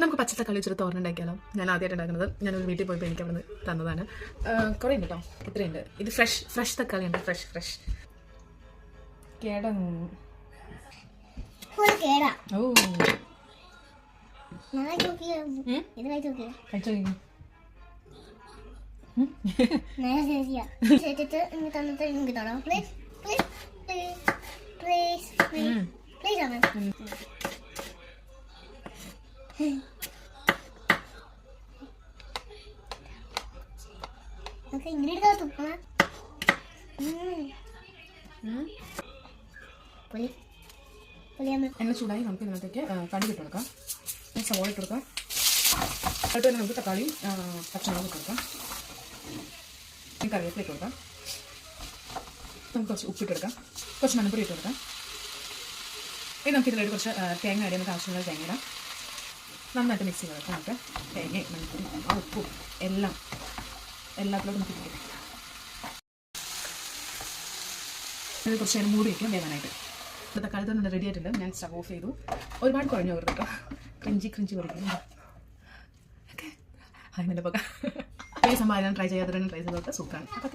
നമുക്ക് പച്ചത്തക്കാളി വെച്ചൊരു തോരൻ ഉണ്ടാക്കിയാലോ? ഞാൻ ആദ്യമായിട്ട് ഉണ്ടാക്കുന്നത്. ഞാനൊരു വീട്ടിൽ പോയപ്പോൾ എനിക്ക് അവിടെ നിന്ന് തന്നതാണ്. കുറേ ഉണ്ട് കേട്ടോ, ഇത്രയുണ്ട്. ഇത് ഫ്രഷ് തക്കാളിയുണ്ട്, ഫ്രഷ് കേടന്നു. ഓ എണ്ണ ചൂടായി നമുക്ക് ഇതിനകത്തേക്ക് കടുക് ഇട്ട് കൊടുക്കാം, സവോള ഇട്ട് കൊടുക്കാം. എന്നിട്ട് തന്നെ നമുക്ക് തക്കാളിയും പച്ചമുളകും ഇട്ട് കൊടുക്കാം, കറിവേപ്പില ഇട്ട് കൊടുക്കാം. നമുക്ക് കുറച്ച് ഉപ്പിട്ടെടുക്കാം, കുറച്ച് മഞ്ഞൾപ്പൊടി ഇട്ട് കൊടുക്കാം. ഇനി നമുക്ക് ഇതിലൊരു കുറച്ച് തേങ്ങ അരി, നമുക്ക് ആവശ്യമുള്ള തേങ്ങ ഇടാം. നന്നായിട്ട് മിക്സ് ചെയ്ത് കൊടുക്കാം. നമുക്ക് തേങ്ങയും മഞ്ഞൾപ്പൊടി ഉപ്പും എല്ലാത്തിലോട്ടും നമുക്ക് ഇരിക്കും. ഇത് കുറച്ച് നേരം മൂടി വയ്ക്കാം വേവാനായിട്ട്. ഇപ്പോൾ തക്കാളി തന്നെ റെഡി ആയിട്ടുണ്ട്. ഞാൻ സ്റ്റവ് ഓഫ് ചെയ്തു. ഒരുപാട് കുഴഞ്ഞു പോകരുത് കേട്ടോ, ക്രഞ്ചി പഠിക്കുന്നു. ഓക്കെ, അതിൻ്റെ പോകാം. ഈ സംഭവം ഞാൻ ട്രൈ ചെയ്യാത്തവരെ ട്രൈ ചെയ്ത് നോക്കാം, സൂപ്പറാണ്. അപ്പോൾ